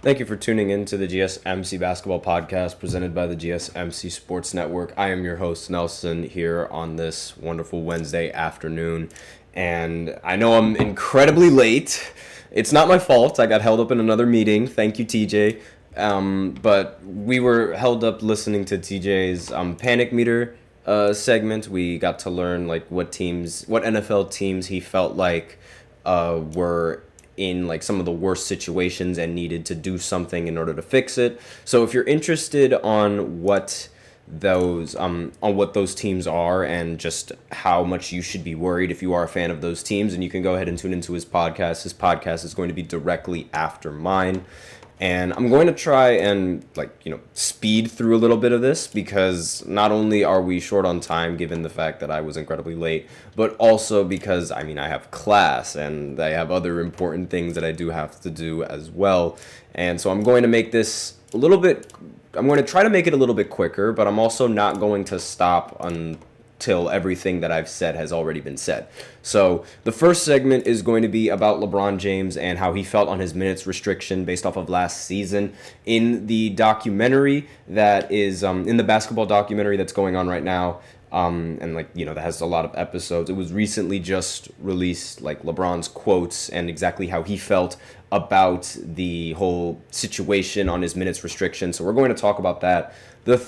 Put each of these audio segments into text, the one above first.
Thank you for tuning in to the GSMC Basketball Podcast presented by the GSMC Sports Network. I am your host, Nelson, here on this wonderful Wednesday afternoon. And I know I'm incredibly late. It's not my fault. I got held up in another meeting. Thank you, TJ. But we were held up listening to TJ's Panic Meter segment. We got to learn what NFL teams he felt like were in some of the worst situations and needed to do something in order to fix it. So if you're interested on what those teams are and just how much you should be worried if you are a fan of those teams, and you can go ahead and tune into his podcast. His podcast is going to be directly after mine. And I'm going to try and speed through a little bit of this because not only are we short on time given the fact that I was incredibly late, but also because I have class and I have other important things that I do have to do as well. And so I'm going to make this I'm going to try to make it a little bit quicker, but I'm also not going to stop until everything that I've said has already been said. So the first segment is going to be about LeBron James and how he felt on his minutes restriction based off of last season. In the documentary that is in the basketball documentary that's going on right now, that has a lot of episodes. It was recently just released, LeBron's quotes and exactly how he felt about the whole situation on his minutes restriction. So we're going to talk about that. The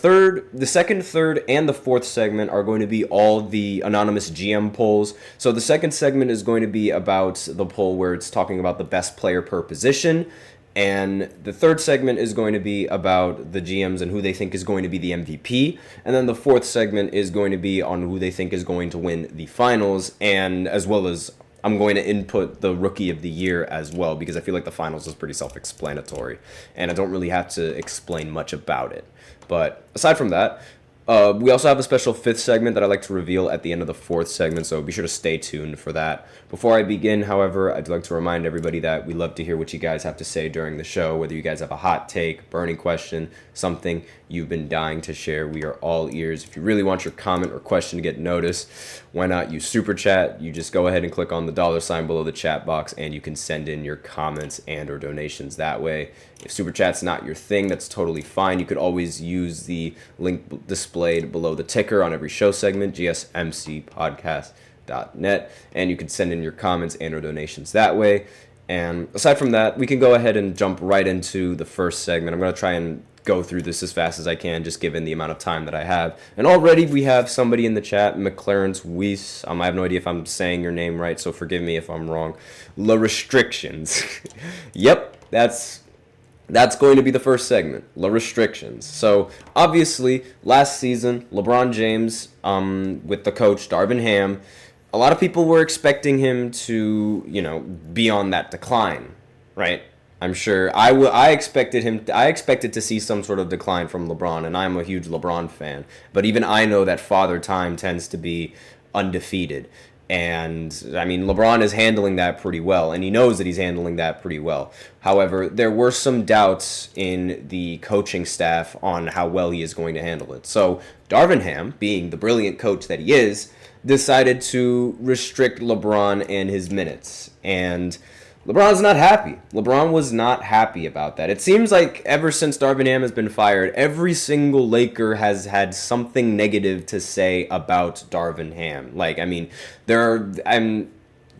second, third, and the fourth segment are going to be all the anonymous GM polls. So the second segment is going to be about the poll where it's talking about the best player per position. And the third segment is going to be about the GMs and who they think is going to be the MVP. And then the fourth segment is going to be on who they think is going to win the finals, and as well as I'm going to input the rookie of the year as well, because I feel like the finals is pretty self-explanatory, and I don't really have to explain much about it. But aside from that, we also have a special fifth segment that I like to reveal at the end of the fourth segment, so be sure to stay tuned for that. Before I begin, however, I'd like to remind everybody that we love to hear what you guys have to say during the show, whether you guys have a hot take, burning question, something you've been dying to share. We are all ears. If you really want your comment or question to get noticed, why not use Super Chat? You just go ahead and click on the $sign below the chat box, and you can send in your comments and or donations that way. If Super Chat's not your thing, that's totally fine. You could always use the link displayed below the ticker on every show segment, gsmcpodcast.net, and you can send in your comments and or donations that way. And aside from that, we can go ahead and jump right into the first segment. I'm going to try and go through this as fast as I can, just given the amount of time that I have. And already we have somebody in the chat, McLaren's Weiss. I have no idea if I'm saying your name right, so forgive me if I'm wrong. La Restrictions. Yep, that's going to be the first segment, La Restrictions. So, obviously, last season, LeBron James, with the coach, Darvin Ham, a lot of people were expecting him to, be on that decline, right? I'm sure I expected to see some sort of decline from LeBron, and I'm a huge LeBron fan. But even I know that Father Time tends to be undefeated. And, LeBron is handling that pretty well, and he knows that he's handling that pretty well. However, there were some doubts in the coaching staff on how well he is going to handle it. So, Darvin Ham, being the brilliant coach that he is, decided to restrict LeBron and his minutes. And LeBron's not happy. LeBron was not happy about that. It seems like ever since Darvin Ham has been fired, every single Laker has had something negative to say about Darvin Ham.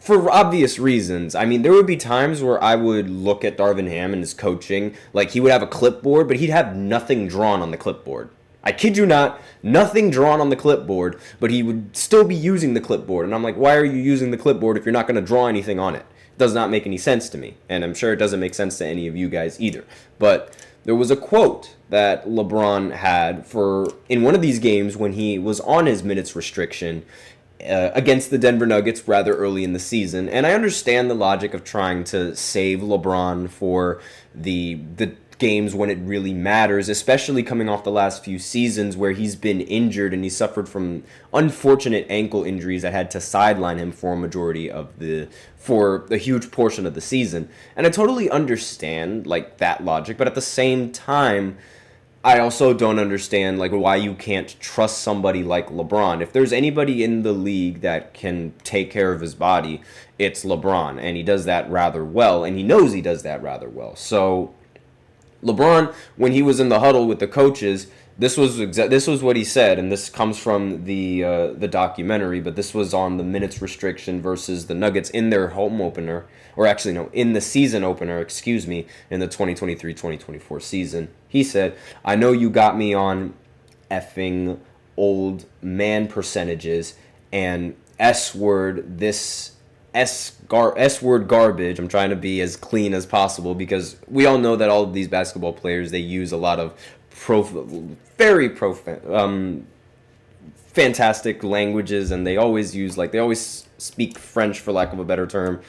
For obvious reasons. There would be times where I would look at Darvin Ham and his coaching, he would have a clipboard, but he'd have nothing drawn on the clipboard. I kid you not, nothing drawn on the clipboard, but he would still be using the clipboard. And I'm like, why are you using the clipboard if you're not going to draw anything on it? Does not make any sense to me, and I'm sure it doesn't make sense to any of you guys either. But there was a quote that LeBron had in one of these games when he was on his minutes restriction against the Denver Nuggets rather early in the season, and I understand the logic of trying to save LeBron for the games when it really matters, especially coming off the last few seasons where he's been injured and he suffered from unfortunate ankle injuries that had to sideline him for a huge portion of the season. And I totally understand that logic, but at the same time, I also don't understand why you can't trust somebody like LeBron. If there's anybody in the league that can take care of his body, it's LeBron, and he does that rather well, and he knows he does that rather well. So LeBron, when he was in the huddle with the coaches, this was what he said, and this comes from the documentary, but this was on the minutes restriction versus the Nuggets in their home opener, or actually no, in the season opener, excuse me, in the 2023-2024 season. He said, "I know you got me on effing old man percentages and S word this S word garbage." I'm trying to be as clean as possible because we all know that all of these basketball players, they use a lot of fantastic languages, and they always speak French, for lack of a better term,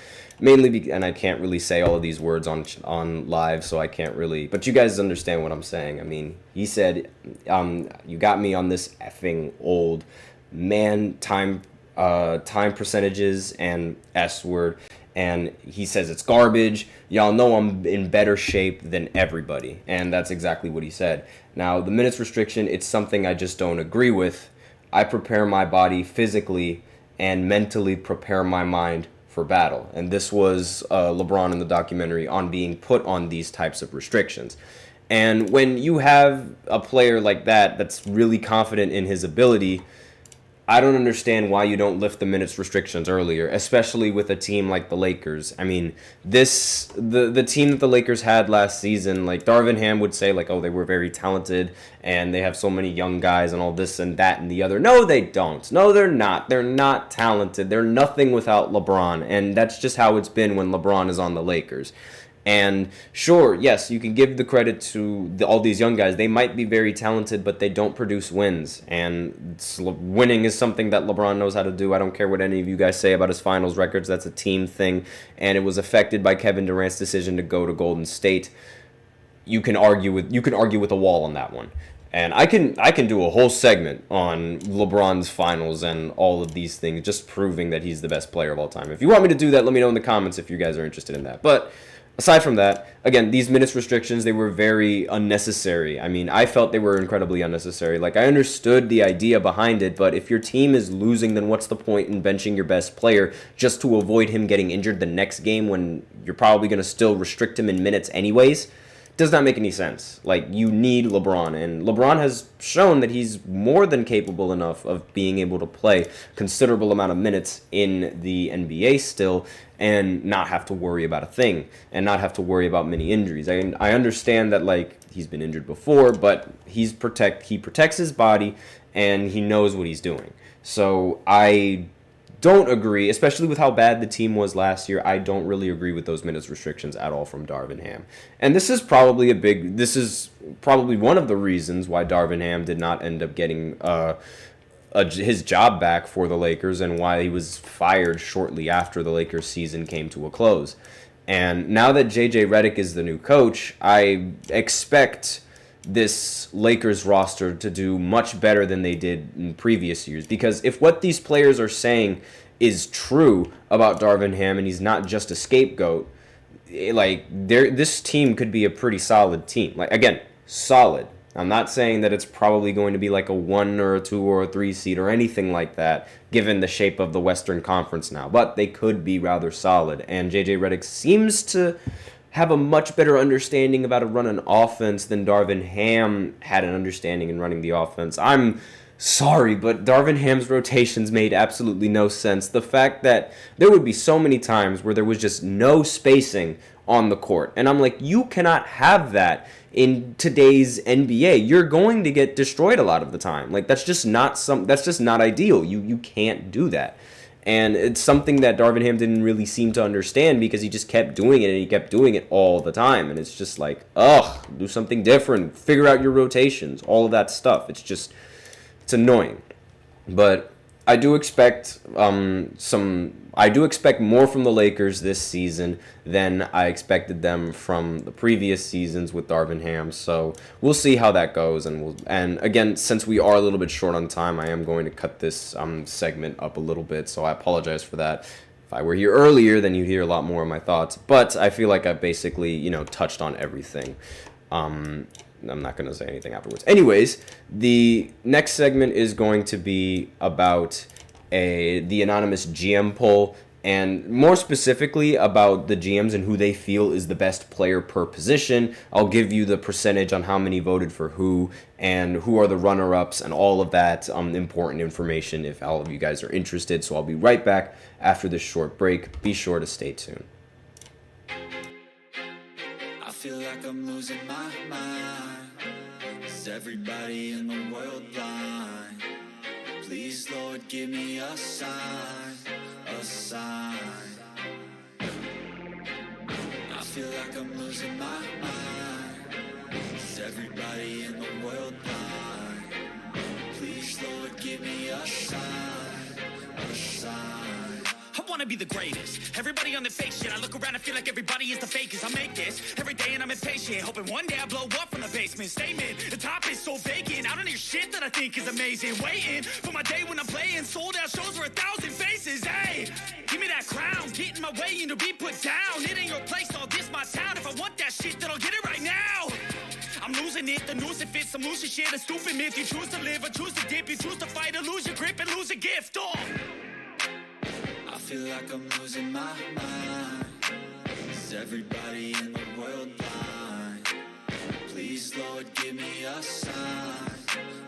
mainly and I can't really say all of these words on live, so I can't really, but you guys understand what I'm saying. I mean, he said, "You got me on this effing old man time percentages and S word," and he says it's garbage. Y'all know I'm in better shape than everybody, and that's exactly what he said. Now, the minutes restriction, it's something I just don't agree with. I prepare my body physically and mentally prepare my mind for battle, and this was LeBron in the documentary on being put on these types of restrictions. And when you have a player like that that's really confident in his ability, I don't understand why you don't lift the minutes restrictions earlier, especially with a team like the Lakers. I mean, the team that the Lakers had last season, like Darvin Ham would say, like, oh, they were very talented and they have so many young guys and all this and that and the other. No, they don't. No, they're not. They're not talented. They're nothing without LeBron, and that's just how it's been when LeBron is on the Lakers. And sure, yes, you can give the credit to all these young guys. They might be very talented, but they don't produce wins. And winning is something that LeBron knows how to do. I don't care what any of you guys say about his finals records. That's a team thing. And it was affected by Kevin Durant's decision to go to Golden State. You can argue with a wall on that one. And I can do a whole segment on LeBron's finals and all of these things, just proving that he's the best player of all time. If you want me to do that, let me know in the comments if you guys are interested in that. But aside from that, again, these minutes restrictions, they were very unnecessary. I mean, I felt they were incredibly unnecessary. Like, I understood the idea behind it, but if your team is losing, then what's the point in benching your best player just to avoid him getting injured the next game when you're probably going to still restrict him in minutes anyways? Does not make any sense. Like, you need LeBron, and LeBron has shown that he's more than capable enough of being able to play considerable amount of minutes in the NBA still and not have to worry about a thing and not have to worry about many injuries. I understand that, like, he's been injured before, but he protects his body and he knows what he's doing. So I don't agree, especially with how bad the team was last year. I don't really agree with those minutes restrictions at all from Darvin Ham. And this is probably one of the reasons why Darvin Ham did not end up getting his job back for the Lakers and why he was fired shortly after the Lakers season came to a close. And now that JJ Redick is the new coach, I expect this Lakers roster to do much better than they did in previous years. Because if what these players are saying is true about Darvin Ham and he's not just a scapegoat, this team could be a pretty solid team. Like, again, solid. I'm not saying that it's probably going to be like a 1 or a 2 or a 3 seed or anything like that, given the shape of the Western Conference now. But they could be rather solid. And JJ Redick seems to have a much better understanding about how to run an offense than Darvin Ham had an understanding in running the offense. I'm sorry, but Darvin Ham's rotations made absolutely no sense. The fact that there would be so many times where there was just no spacing on the court. And I'm like, you cannot have that in today's NBA. You're going to get destroyed a lot of the time. Like, that's just not ideal. You can't do that. And it's something that Darvin Ham didn't really seem to understand because he just kept doing it and he kept doing it all the time. And it's just like, do something different. Figure out your rotations, all of that stuff. It's annoying. But I do expect more from the Lakers this season than I expected them from the previous seasons with Darvin Ham. So we'll see how that goes. And again, since we are a little bit short on time, I am going to cut this segment up a little bit. So I apologize for that. If I were here earlier, then you'd hear a lot more of my thoughts. But I feel like I basically, touched on everything. I'm not going to say anything afterwards. Anyways, the next segment is going to be about the anonymous GM poll and more specifically about the GMs and who they feel is the best player per position. I'll give you the percentage on how many voted for who and who are the runner-ups and all of that important information if all of you guys are interested. So I'll be right back after this short break. Be sure to stay tuned. I feel like I'm losing my mind. Is everybody in the world blind? Please, Lord, give me a sign, a sign. I feel like I'm losing my mind. Is everybody in the world blind? Please, Lord, give me a sign, a sign. I wanna be the greatest. Everybody on the fake shit. I look around and feel like everybody is the fakest. I make this every day and I'm impatient, hoping one day I blow up from the basement. Statement, the top is so vacant. I don't hear shit that I think is amazing. Waiting for my day when I'm playing sold out shows for 1,000 faces. Hey, give me that crown, get in my way and to be put down. It ain't your place, all this my town. If I want that shit, then I'll get it right now. I'm losing it, the noose it fits. I'm losing shit, a stupid myth. You choose to live or choose to dip. You choose to fight or lose your grip and lose a gift. Oh, I feel like I'm losing my mind. Is everybody in the world blind? Please, Lord, give me a sign,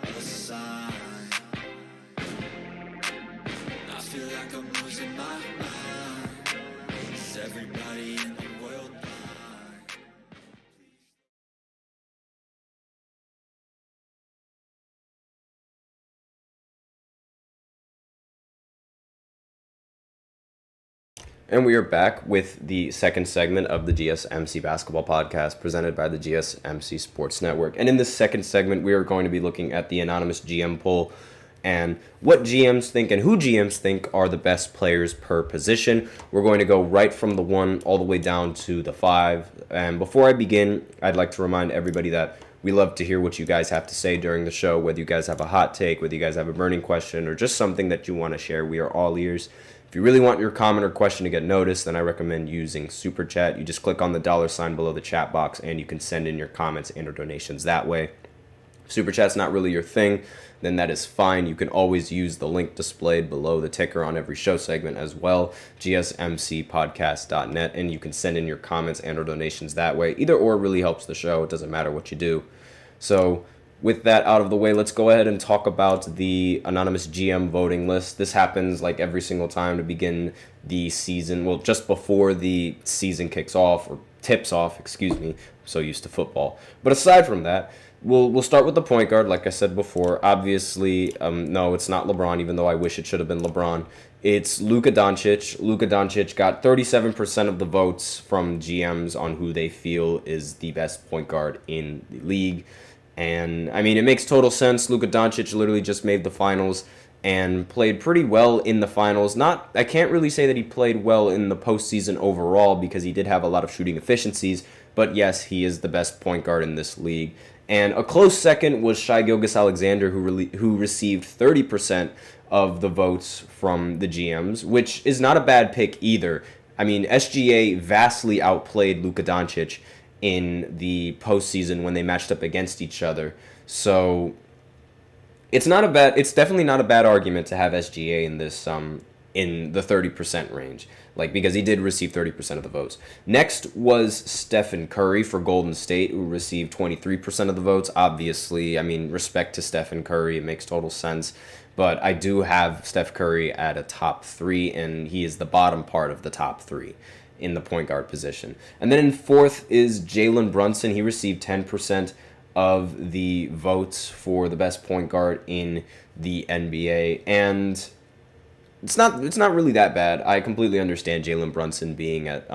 a sign. I feel like I'm losing my mind. Is everybody in the world blind? And we are back with the second segment of the GSMC Basketball Podcast presented by the GSMC Sports Network. And in this second segment, we are going to be looking at the anonymous GM poll and what GMs think and who GMs think are the best players per position. We're going to go right from the 1 all the way down to the 5. And before I begin, I'd like to remind everybody that we love to hear what you guys have to say during the show, whether you guys have a hot take, whether you guys have a burning question, or just something that you want to share. We are all ears. If you really want your comment or question to get noticed, then I recommend using Super Chat. You just click on the $ below the chat box, and you can send in your comments and or donations that way. If Super Chat's not really your thing, then that is fine. You can always use the link displayed below the ticker on every show segment as well, gsmcpodcast.net, and you can send in your comments and or donations that way. Either or really helps the show. It doesn't matter what you do. So with that out of the way, let's go ahead and talk about the anonymous GM voting list. This happens like every single time to begin the season. Well, just before the season kicks off, or tips off, excuse me. I'm so used to football. But aside from that, we'll start with the point guard, like I said before. Obviously, no, it's not LeBron, even though I wish it should have been LeBron. It's Luka Doncic. Luka Doncic got 37% of the votes from GMs on who they feel is the best point guard in the league. And, I mean, it makes total sense. Luka Doncic literally just made the finals and played pretty well in the finals. I can't really say that he played well in the postseason overall because he did have a lot of shooting efficiencies. But, yes, he is the best point guard in this league. And a close second was Shai Gilgeous-Alexander, who received 30% of the votes from the GMs, which is not a bad pick either. I mean, SGA vastly outplayed Luka Doncic in the postseason when they matched up against each other. So it's definitely not a bad argument to have SGA in this in the 30% range, because he did receive 30% of the votes. Next was Stephen Curry for Golden State, who received 23% of the votes. Obviously, I mean, respect to Stephen Curry, it makes total sense. But I do have Steph Curry at a top 3, and he is the bottom part of the top 3 in the point guard position. And then in 4th is Jalen Brunson. He received 10% of the votes for the best point guard in the NBA. And it's not really that bad. I completely understand Jalen Brunson being at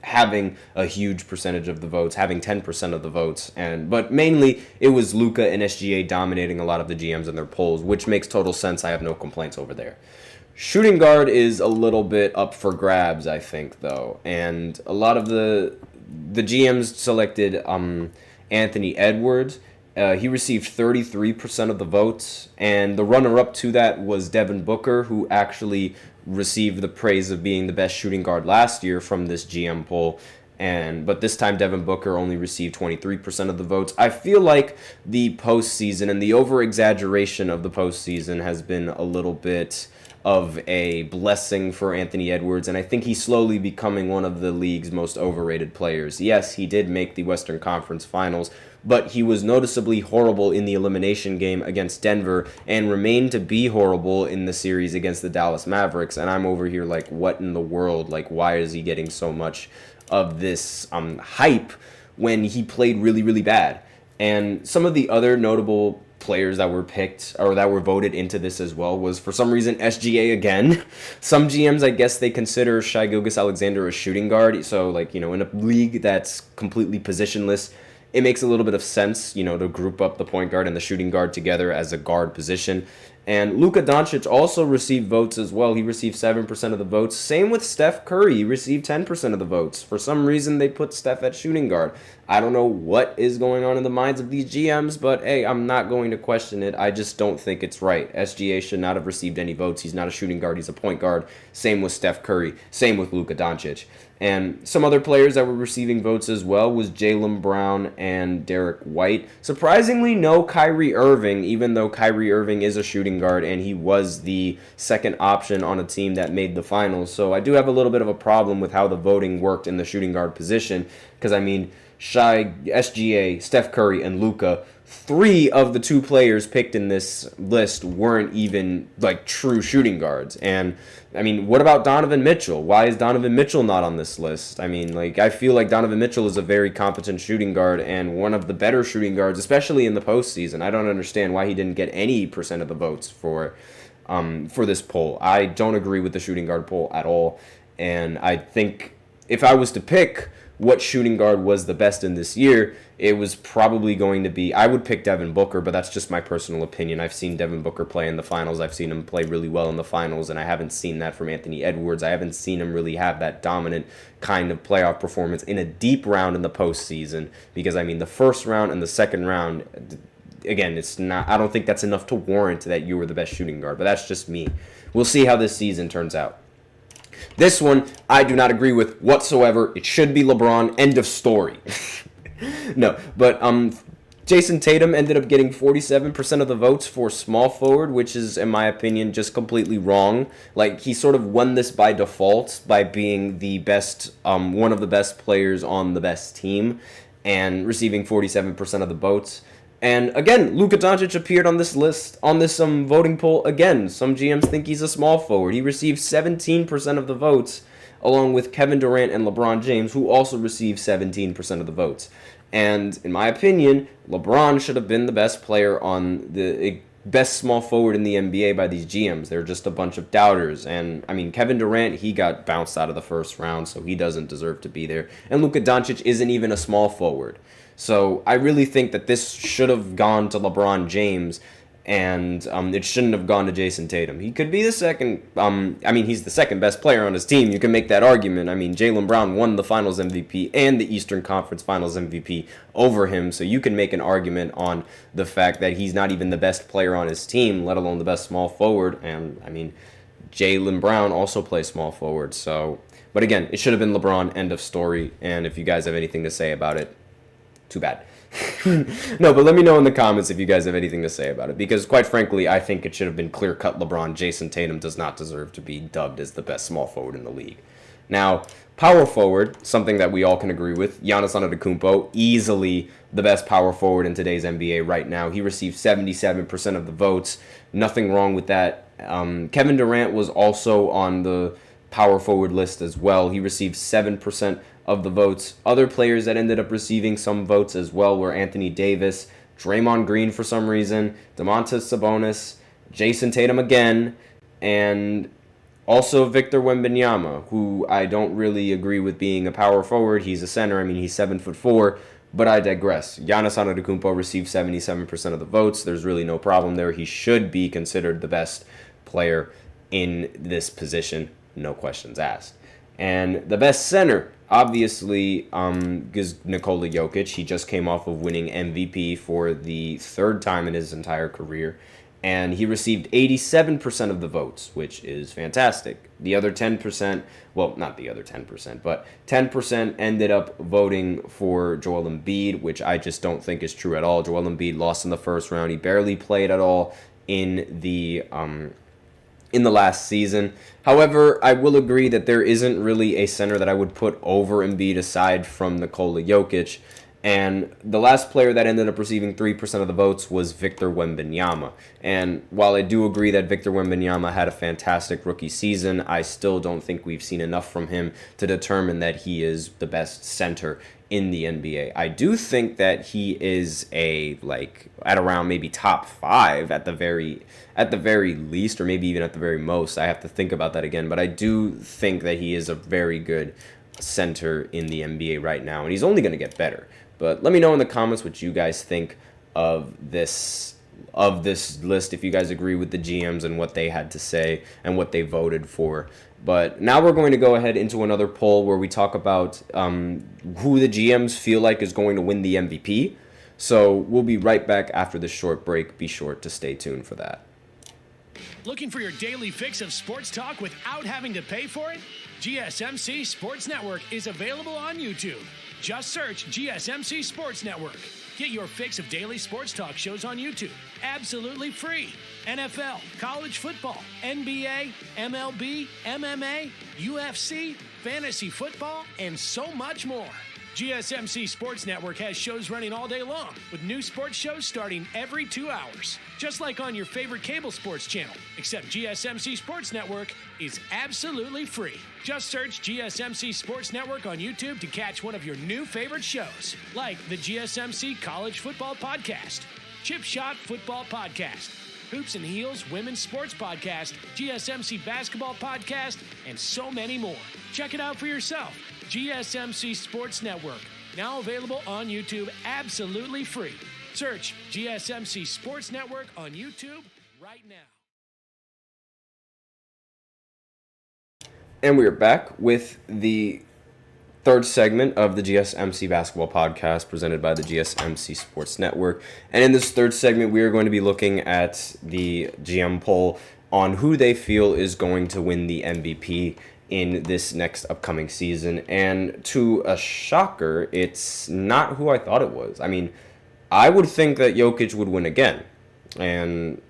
having a huge percentage of the votes, having 10% of the votes, but mainly it was Luka and SGA dominating a lot of the GMs in their polls, which makes total sense. I have no complaints over there. Shooting guard is a little bit up for grabs, I think, though, and a lot of the GMs selected Anthony Edwards. He received 33% of the votes, and the runner-up to that was Devin Booker, who actually received the praise of being the best shooting guard last year from this GM poll. But this time Devin Booker only received 23% of the votes. I feel like the postseason and the over-exaggeration of the postseason has been a little bit of a blessing for Anthony Edwards, and I think he's slowly becoming one of the league's most overrated players. Yes, he did make the Western Conference Finals, but he was noticeably horrible in the elimination game against Denver and remained to be horrible in the series against the Dallas Mavericks, and I'm over here like, what in the world? Like, why is he getting so much of this hype when he played really, really bad? And some of the other notable players that were picked or that were voted into this as well was, for some reason, SGA again. Some GMs, I guess, they consider Shai Gilgeous-Alexander a shooting guard. So, like, you know, in a league that's completely positionless, it makes a little bit of sense, you know, to group up the point guard and the shooting guard together as a guard position. And Luka Doncic also received votes as well. He received 7% of the votes. Same with Steph Curry. He received 10% of the votes. For some reason, they put Steph at shooting guard. I don't know what is going on in the minds of these GMs, but hey, I'm not going to question it. I just don't think it's right. SGA should not have received any votes. He's not a shooting guard. He's a point guard. Same with Steph Curry. Same with Luka Doncic. And some other players that were receiving votes as well was Jaylen Brown and Derek White. Surprisingly, no Kyrie Irving, even though Kyrie Irving is a shooting guard and he was the second option on a team that made the finals. So I do have a little bit of a problem with how the voting worked in the shooting guard position, because I mean, Shai, SGA, Steph Curry, and Luka, 3 of the 2 players picked in this list weren't even like true shooting guards. And I mean, what about Donovan Mitchell? Why is Donovan Mitchell not on this list? I mean, like, I feel like Donovan Mitchell is a very competent shooting guard and one of the better shooting guards, especially in the postseason. I don't understand why he didn't get any percent of the votes for this poll. I don't agree with the shooting guard poll at all. And I think if I was to pick what shooting guard was the best in this year, it was probably going to be, I would pick Devin Booker, but that's just my personal opinion. I've seen Devin Booker play in the finals. I've seen him play really well in the finals, and I haven't seen that from Anthony Edwards. I haven't seen him really have that dominant kind of playoff performance in a deep round in the postseason, because, I mean, the first round and the second round, again, it's not, I don't think that's enough to warrant that you were the best shooting guard, but that's just me. We'll see how this season turns out. This one, I do not agree with whatsoever. It should be LeBron. End of story. No, but Jason Tatum ended up getting 47% of the votes for small forward, which is, in my opinion, just completely wrong. Like, he sort of won this by default by being the best, one of the best players on the best team and receiving 47% of the votes. And again, Luka Doncic appeared on this list, on this voting poll again. Some GMs think he's a small forward. He received 17% of the votes, along with Kevin Durant and LeBron James, who also received 17% of the votes. And in my opinion, LeBron should have been the best player on the best small forward in the NBA by these GMs. They're just a bunch of doubters. And, I mean, Kevin Durant, he got bounced out of the first round, so he doesn't deserve to be there. And Luka Doncic isn't even a small forward. So I really think that this should have gone to LeBron James, and it shouldn't have gone to Jason Tatum. He could be the second, he's the second best player on his team. You can make that argument. I mean, Jaylen Brown won the Finals MVP and the Eastern Conference Finals MVP over him, so you can make an argument on the fact that he's not even the best player on his team, let alone the best small forward. And, I mean, Jaylen Brown also plays small forward. So, but again, it should have been LeBron, end of story. And if you guys have anything to say about it, too bad. No, but let me know in the comments if you guys have anything to say about it, because quite frankly, I think it should have been clear-cut LeBron. Jason Tatum does not deserve to be dubbed as the best small forward in the league. Now, power forward, something that we all can agree with, Giannis Antetokounmpo, easily the best power forward in today's NBA right now. He received 77% of the votes. Nothing wrong with that. Kevin Durant was also on the power forward list as well. He received 7% of the votes. Other players that ended up receiving some votes as well were Anthony Davis, Draymond Green for some reason, Domantas Sabonis, Jason Tatum again, and also Victor Wembanyama, who I don't really agree with being a power forward. He's a center. I mean, he's 7'4", but I digress. Giannis Antetokounmpo received 77% of the votes. There's really no problem there. He should be considered the best player in this position, no questions asked. And the best center, obviously, is Nikola Jokic. He just came off of winning MVP for the third time in his entire career. And he received 87% of the votes, which is fantastic. The other 10%, well, not the other 10%, but 10% ended up voting for Joel Embiid, which I just don't think is true at all. Joel Embiid lost in the first round. He barely played at all in the in the last season. However, I will agree that there isn't really a center that I would put over Embiid aside from Nikola Jokic. And the last player that ended up receiving 3% of the votes was Victor Wembanyama. And while I do agree that Victor Wembanyama had a fantastic rookie season, I still don't think we've seen enough from him to determine that he is the best center in the NBA. I do think that he is at around maybe top 5 at the very least, or maybe even at the very most. I have to think about that again, but I do think that he is a very good center in the NBA right now, and he's only going to get better. But let me know in the comments what you guys think of this list, if you guys agree with the GMs and what they had to say and what they voted for. But now we're going to go ahead into another poll where we talk about who the GMs feel like is going to win the MVP. So we'll be right back after this short break. Be sure to stay tuned for that. Looking for your daily fix of sports talk without having to pay for it? GSMC Sports Network is available on YouTube. Just search GSMC Sports Network. Get your fix of daily sports talk shows on YouTube, absolutely free. NFL, college football, NBA, MLB, MMA, UFC, fantasy football, and so much more. GSMC Sports Network has shows running all day long, with new sports shows starting every 2 hours. Just like on your favorite cable sports channel, except GSMC Sports Network is absolutely free. Just search GSMC Sports Network on YouTube to catch one of your new favorite shows, like the GSMC College Football Podcast, Chip Shot Football Podcast, Hoops and Heels Women's Sports Podcast, GSMC Basketball Podcast, and so many more. Check it out for yourself. GSMC Sports Network, now available on YouTube absolutely free. Search GSMC Sports Network on YouTube right now. And we are back with the third segment of the GSMC Basketball Podcast presented by the GSMC Sports Network. And in this third segment, we are going to be looking at the GM poll on who they feel is going to win the MVP in this next upcoming season. And to a shocker, it's not who I thought it was. I mean, I would think that Jokic would win again. And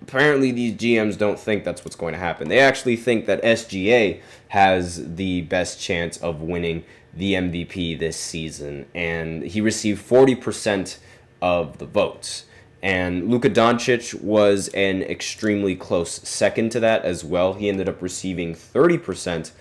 apparently these GMs don't think that's what's going to happen. They actually think that SGA has the best chance of winning the MVP this season. And he received 40% of the votes. And Luka Doncic was an extremely close second to that as well. He ended up receiving 30%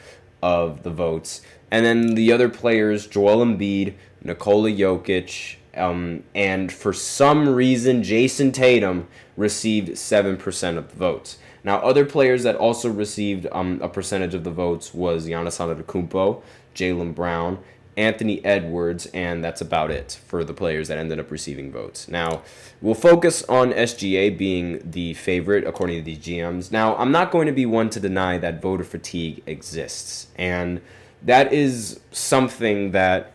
of the votes. And then the other players, Joel Embiid, Nikola Jokic, and for some reason, Jason Tatum received 7% of the votes. Now, other players that also received a percentage of the votes was Giannis Antetokounmpo, Jaylen Brown, Anthony Edwards, and that's about it for the players that ended up receiving votes. Now, we'll focus on SGA being the favorite according to these GMs. Now, I'm not going to be one to deny that voter fatigue exists, and that is something that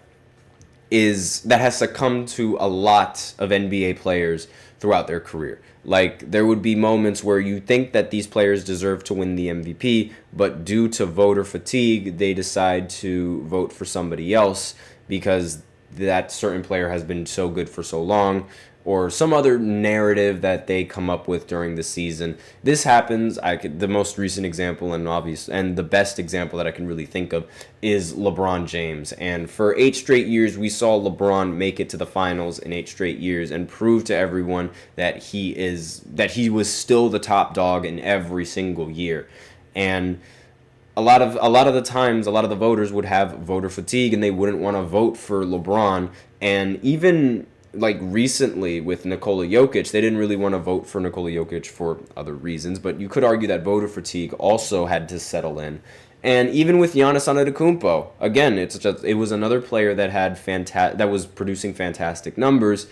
has succumbed to a lot of NBA players throughout their career. Like, there would be moments where you think that these players deserve to win the MVP, but due to voter fatigue, they decide to vote for somebody else because that certain player has been so good for so long, or some other narrative that they come up with during the season. This happens. The most recent example and the best example that I can really think of is LeBron James. And for 8 straight years, we saw LeBron make it to the finals in 8 straight years and prove to everyone that he was still the top dog in every single year. And a lot of the times, a lot of the voters would have voter fatigue and they wouldn't want to vote for LeBron. And even like recently with Nikola Jokic, they didn't really want to vote for Nikola Jokic for other reasons, but you could argue that voter fatigue also had to settle in. And even with Giannis Antetokounmpo, again, it was another player that was producing fantastic numbers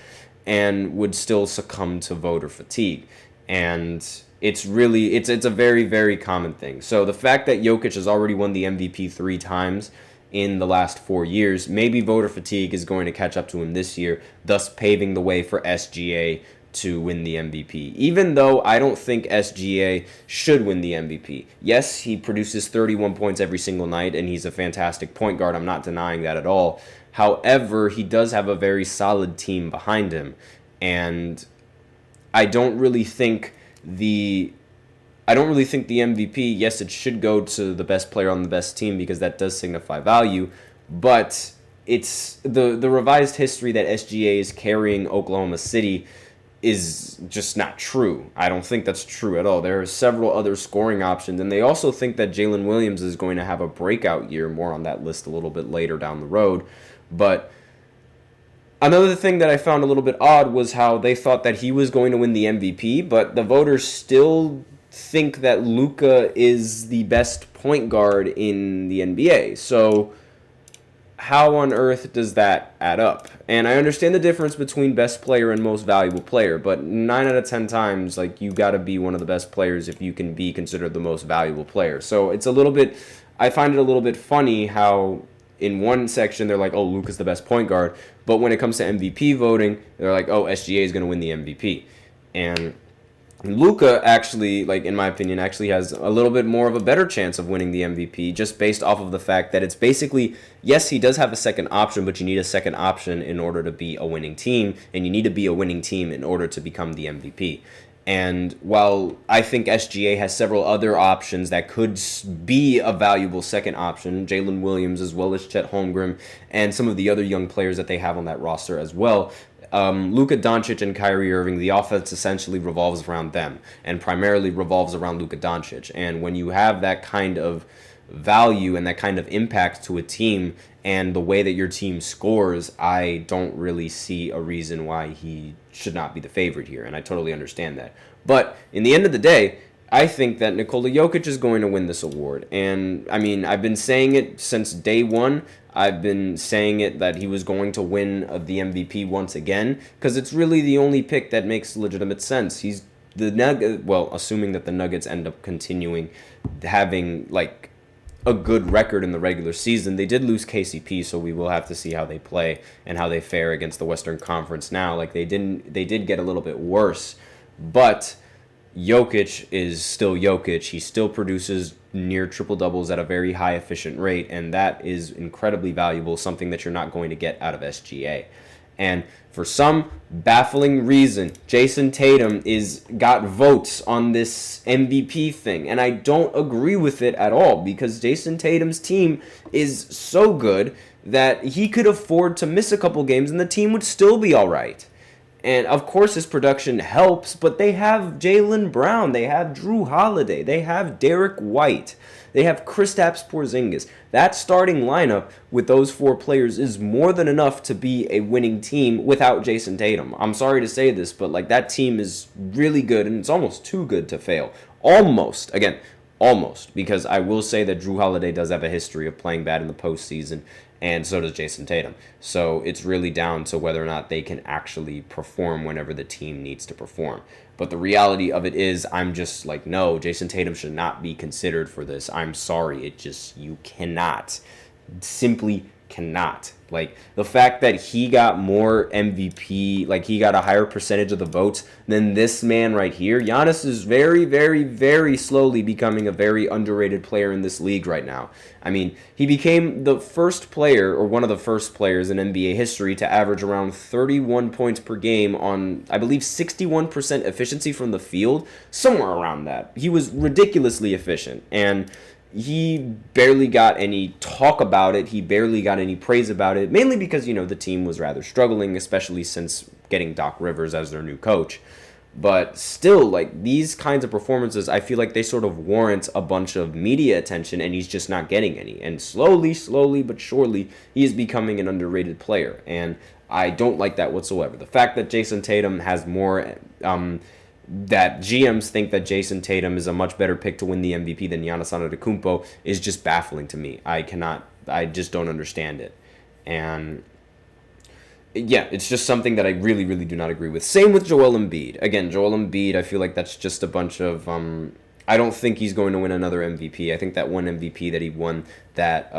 and would still succumb to voter fatigue. And it's a very, very common thing. So the fact that Jokic has already won the MVP 3 times in the last 4 years, maybe voter fatigue is going to catch up to him this year, thus paving the way for SGA to win the MVP. Even though I don't think SGA should win the MVP. Yes, he produces 31 points every single night, and he's a fantastic point guard. I'm not denying that at all. However, he does have a very solid team behind him, and I don't really think the I don't really think the MVP, yes, it should go to the best player on the best team because that does signify value, but it's the revised history that SGA is carrying Oklahoma City is just not true. I don't think that's true at all. There are several other scoring options, and they also think that Jalen Williams is going to have a breakout year, more on that list a little bit later down the road. But another thing that I found a little bit odd was how they thought that he was going to win the MVP, but the voters still think that Luka is the best point guard in the NBA. So how on earth does that add up? And I understand the difference between best player and most valuable player, but 9 out of 10 times, like, you got to be one of the best players if you can be considered the most valuable player. So it's a little bit, I find it a little bit funny how in one section they're like, oh, Luka's the best point guard, but when it comes to MVP voting, they're like, oh, SGA is going to win the MVP. And Luka actually, like, in my opinion, actually has a little bit more of a better chance of winning the MVP just based off of the fact that it's basically, yes, he does have a second option, but you need a second option in order to be a winning team, and you need to be a winning team in order to become the MVP. And while I think SGA has several other options that could be a valuable second option, Jalen Williams as well as Chet Holmgren and some of the other young players that they have on that roster as well, Luka Doncic and Kyrie Irving, the offense essentially revolves around them and primarily revolves around Luka Doncic. And when you have that kind of value and that kind of impact to a team and the way that your team scores, I don't really see a reason why he should not be the favorite here. And I totally understand that. But in the end of the day, I think that Nikola Jokic is going to win this award. And, I mean, I've been saying it since day one. I've been saying it that he was going to win the MVP once again because it's really the only pick that makes legitimate sense. He's the Nuggets, well, assuming that the Nuggets end up continuing having, like, a good record in the regular season. They did lose KCP, so we will have to see how they play and how they fare against the Western Conference now. Like, they did get a little bit worse, but Jokic is still Jokic. He still produces near triple-doubles at a very high efficient rate, and that is incredibly valuable, something that you're not going to get out of SGA. And for some baffling reason, Jason Tatum got votes on this MVP thing, and I don't agree with it at all because Jason Tatum's team is so good that he could afford to miss a couple games and the team would still be all right. And, of course, his production helps, but they have Jaylen Brown, they have Drew Holiday, they have Derek White, they have Kristaps Porzingis. That starting lineup with those four players is more than enough to be a winning team without Jason Tatum. I'm sorry to say this, but, like, that team is really good, and it's almost too good to fail. Almost, because I will say that Drew Holiday does have a history of playing bad in the postseason, and so does Jason Tatum. So it's really down to whether or not they can actually perform whenever the team needs to perform. But the reality of it is, I'm just like, no, Jason Tatum should not be considered for this. I'm sorry. You cannot. Simply cannot. Like, the fact that he got more MVP, like, he got a higher percentage of the votes than this man right here. Giannis is very, very, very slowly becoming a very underrated player in this league right now. I mean, he became the first player, or one of the first players in NBA history to average around 31 points per game on, I believe, 61% efficiency from the field, somewhere around that. He was ridiculously efficient, and he barely got any talk about it. He barely got any praise about it, mainly because, the team was rather struggling, especially since getting Doc Rivers as their new coach. But still, like, these kinds of performances, I feel like they sort of warrant a bunch of media attention, and he's just not getting any. And slowly but surely, he is becoming an underrated player. And I don't like that whatsoever. The fact that Jason Tatum has more that GMs think that Jason Tatum is a much better pick to win the MVP than Giannis Antetokounmpo is just baffling to me. I just don't understand it. And yeah, it's just something that I really, really do not agree with. Same with Joel Embiid. Again, Joel Embiid, I feel like that's just a bunch of, I don't think he's going to win another MVP. I think that one MVP that he won that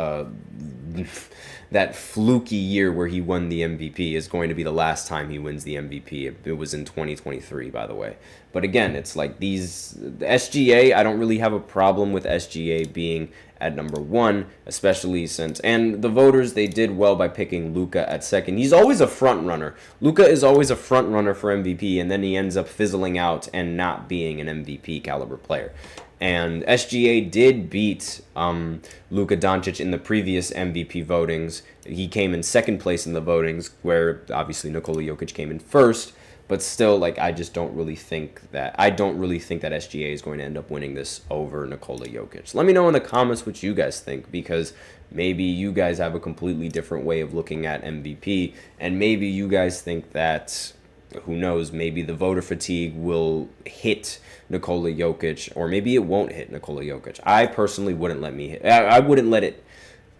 that fluky year where he won the MVP is going to be the last time he wins the MVP. It was in 2023, by the way. But again, it's like the SGA, I don't really have a problem with SGA being at number one, especially since, and the voters, they did well by picking Luka at second. He's always a front runner. Luka is always a front runner for MVP, and then he ends up fizzling out and not being an MVP caliber player. And SGA did beat Luka Doncic in the previous MVP votings. He came in second place in the votings, where obviously Nikola Jokic came in first. But still, like, I don't really think that SGA is going to end up winning this over Nikola Jokic. Let me know in the comments what you guys think, because maybe you guys have a completely different way of looking at MVP, and maybe you guys think that, who knows, maybe the voter fatigue will hit Nikola Jokic, or maybe it won't hit Nikola Jokic. I personally wouldn't let me hit. I wouldn't let it.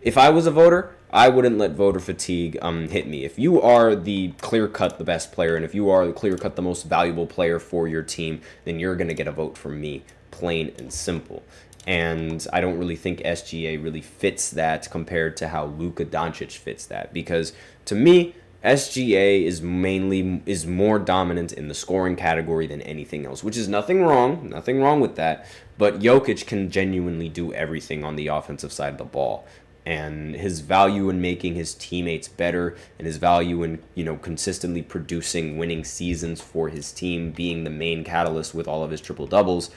If I was a voter, I wouldn't let voter fatigue hit me. If you are the clear-cut the best player, and if you are the clear-cut the most valuable player for your team, then you're going to get a vote from me, plain and simple. And I don't really think SGA really fits that compared to how Luka Doncic fits that, because to me, SGA is more dominant in the scoring category than anything else, which is nothing wrong with that. But Jokic can genuinely do everything on the offensive side of the ball. And his value in making his teammates better, and his value in, consistently producing winning seasons for his team, being the main catalyst with all of his triple doubles,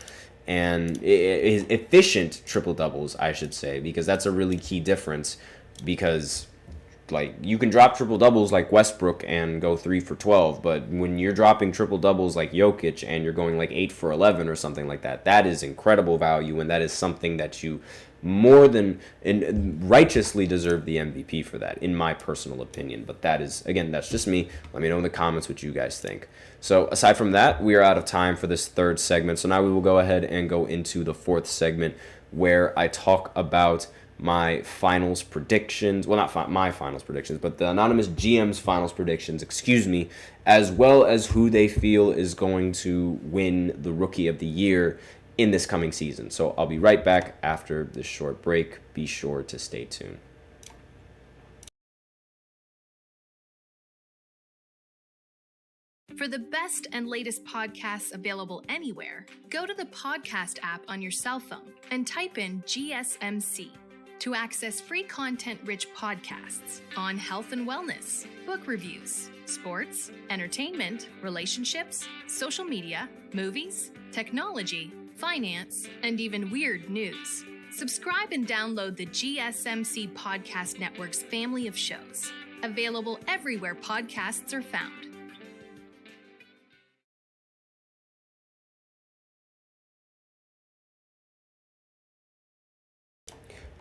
and his efficient triple doubles, I should say, because that's a really key difference. Because like, you can drop triple doubles like Westbrook and go 3 for 12, but when you're dropping triple doubles like Jokic and you're going like 8 for 11 or something like that, that is incredible value, and that is something that you more than righteously deserve the MVP for that, in my personal opinion. But that is, again, that's just me. Let me know in the comments what you guys think. So aside from that, we are out of time for this third segment. So now we will go ahead and go into the fourth segment, where I talk about my finals predictions. Well, not my finals predictions, but the anonymous GM's finals predictions, as well as who they feel is going to win the Rookie of the Year in this coming season. So I'll be right back after this short break. Be sure to stay tuned. For the best and latest podcasts available anywhere, go to the podcast app on your cell phone and type in GSMC to access free content-rich podcasts on health and wellness, book reviews, sports, entertainment, relationships, social media, movies, technology, finance, and even weird news. Subscribe and download the GSMC Podcast Network's family of shows, available everywhere podcasts are found.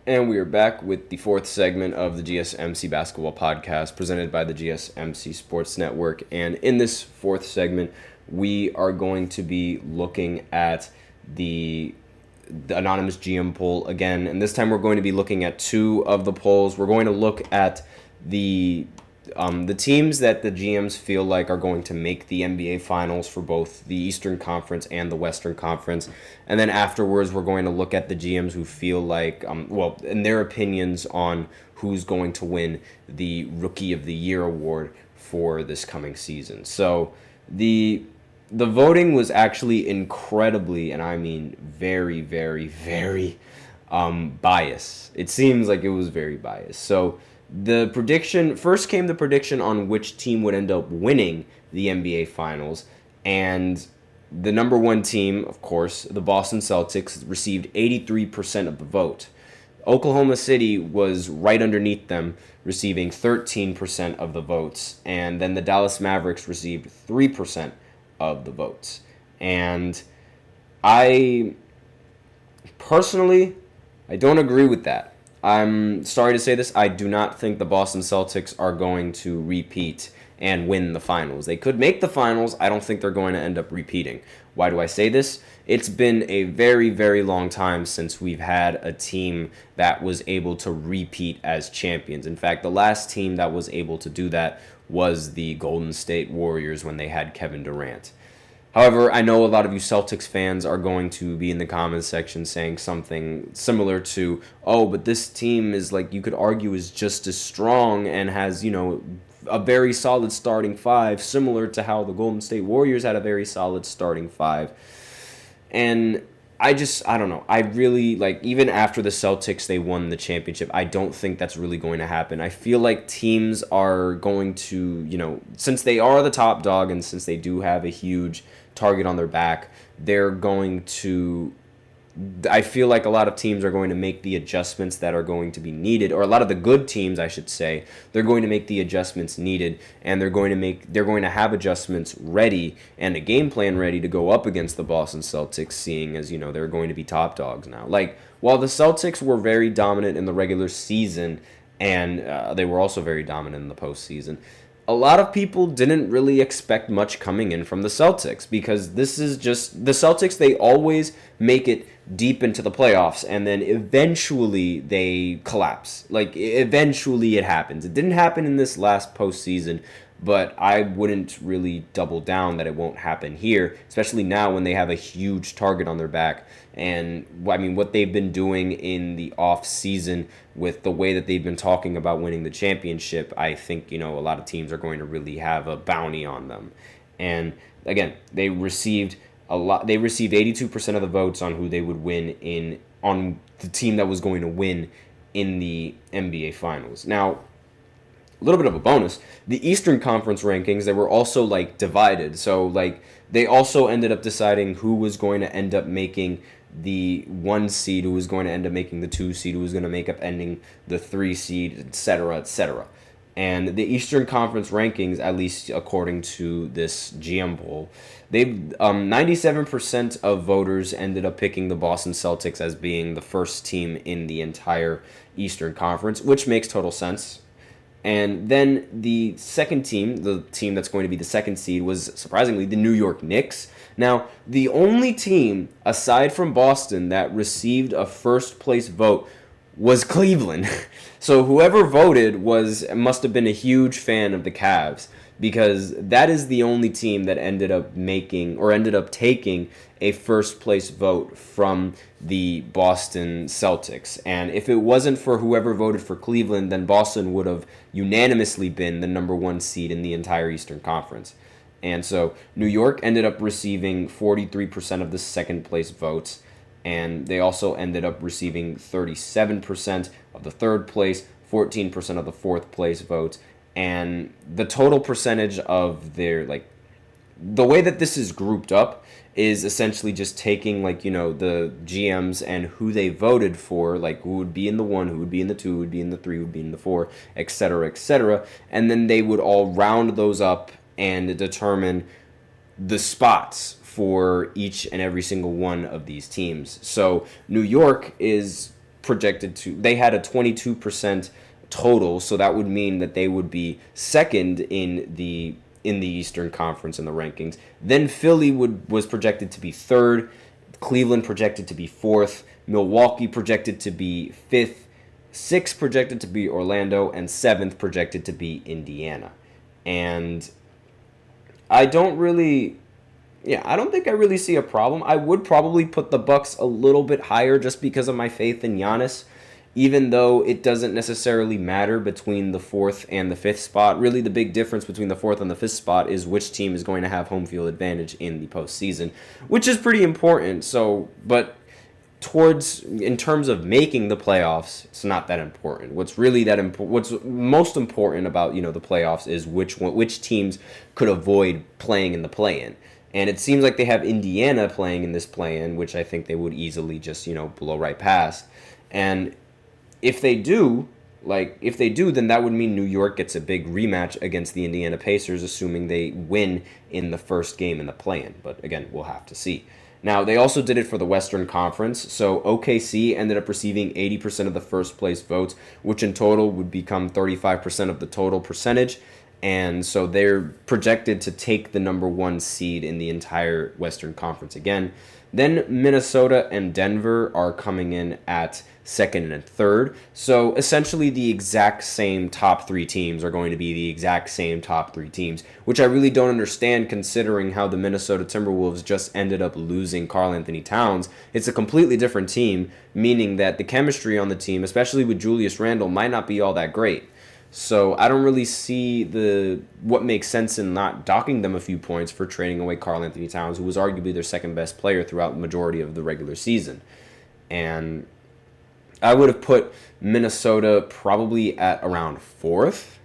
And we are back with the fourth segment of the GSMC Basketball Podcast, presented by the GSMC Sports Network. And in this fourth segment, we are going to be looking at the anonymous GM poll again. And this time we're going to be looking at two of the polls. We're going to look at the teams that the GMs feel like are going to make the NBA Finals for both the Eastern Conference and the Western Conference. And then afterwards, we're going to look at the GMs who feel like, in their opinions on who's going to win the Rookie of the Year award for this coming season. So the voting was actually incredibly, and I mean very, very, very biased. It seems like it was very biased. So the prediction on which team would end up winning the NBA Finals, and the number one team, of course, the Boston Celtics, received 83% of the vote. Oklahoma City was right underneath them, receiving 13% of the votes, and then the Dallas Mavericks received 3% of the votes. And I personally don't agree with that. I'm sorry to say this, I do not think the Boston Celtics are going to repeat and win the finals. They could make the finals. I don't think they're going to end up repeating. Why do I say this? It's been a very, very long time since we've had a team that was able to repeat as champions. In fact, the last team that was able to do that was the Golden State Warriors when they had Kevin Durant. However, I know a lot of you Celtics fans are going to be in the comments section saying something similar to, oh, but this team is like, you could argue is just as strong and has, a very solid starting five, similar to how the Golden State Warriors had a very solid starting five. And I don't know. I really, even after the Celtics, they won the championship, I don't think that's really going to happen. I feel like teams are going to, since they are the top dog and since they do have a huge target on their back, they're going to, I feel like a lot of teams are going to make the adjustments that are going to be needed, or a lot of the good teams, I should say, they're going to make the adjustments needed, and they're going to have adjustments ready and a game plan ready to go up against the Boston Celtics, seeing as, they're going to be top dogs now. While the Celtics were very dominant in the regular season, and they were also very dominant in the postseason, a lot of people didn't really expect much coming in from the Celtics, because this is just the Celtics. They always make it deep into the playoffs, and then eventually they collapse. Eventually it happens. It didn't happen in this last postseason, but I wouldn't really double down that it won't happen here, especially now when they have a huge target on their back. And what they've been doing in the off season with the way that they've been talking about winning the championship, I think, a lot of teams are going to really have a bounty on them. And again, they received 82% of the votes on who they would win on the team that was going to win in the NBA Finals. Now, a little bit of a bonus, the Eastern Conference rankings, they were also divided. So they also ended up deciding who was going to end up making the 1 seed, who was going to end up making the 2 seed, who was going to make up ending the 3 seed, etc., etc. And the Eastern Conference rankings, at least according to this GM poll, 97% of voters ended up picking the Boston Celtics as being the first team in the entire Eastern Conference, which makes total sense. And then the second team, the team that's going to be the second seed, was surprisingly the New York Knicks. Now, the only team aside from Boston that received a first place vote was Cleveland. So whoever voted must have been a huge fan of the Cavs, because that is the only team that ended up taking a first place vote from the Boston Celtics. And if it wasn't for whoever voted for Cleveland, then Boston would have unanimously been the number 1 seed in the entire Eastern Conference. And so New York ended up receiving 43% of the second place votes, and they also ended up receiving 37% of the third place, 14% of the fourth place votes, and the total percentage of their, the way that this is grouped up is essentially just taking, the GMs and who they voted for, who would be in the 1, who would be in the 2, who would be in the 3, who would be in the 4, etc., etc., and then they would all round those up and determine the spots for each and every single one of these teams. So New York is projected they had a 22% total, so that would mean that they would be second in the Eastern Conference in the rankings. Then Philly was projected to be third, Cleveland projected to be fourth, Milwaukee projected to be fifth, sixth projected to be Orlando, and seventh projected to be Indiana. And I don't think I really see a problem. I would probably put the Bucks a little bit higher just because of my faith in Giannis, even though it doesn't necessarily matter between the 4th and the 5th spot. Really, the big difference between the 4th and the 5th spot is which team is going to have home field advantage in the postseason, which is pretty important. So, but in terms of making the playoffs, it's not that important. What's most important about the playoffs is which teams could avoid playing in the play-in. And it seems like they have Indiana playing in this play-in, which I think they would easily just blow right past. And if they do, then that would mean New York gets a big rematch against the Indiana Pacers, assuming they win in the first game in the play-in. But again, we'll have to see. Now, they also did it for the Western Conference, so OKC ended up receiving 80% of the first place votes, which in total would become 35% of the total percentage, and so they're projected to take the number 1 seed in the entire Western Conference again. Then Minnesota and Denver are coming in at second, and third. So essentially the exact same top three teams are going to be the exact same top three teams, which I really don't understand considering how the Minnesota Timberwolves just ended up losing Karl Anthony Towns. It's a completely different team, meaning that the chemistry on the team, especially with Julius Randle, might not be all that great. So I don't really see what makes sense in not docking them a few points for trading away Karl Anthony Towns, who was arguably their second best player throughout the majority of the regular season. And I would have put Minnesota probably at around fourth,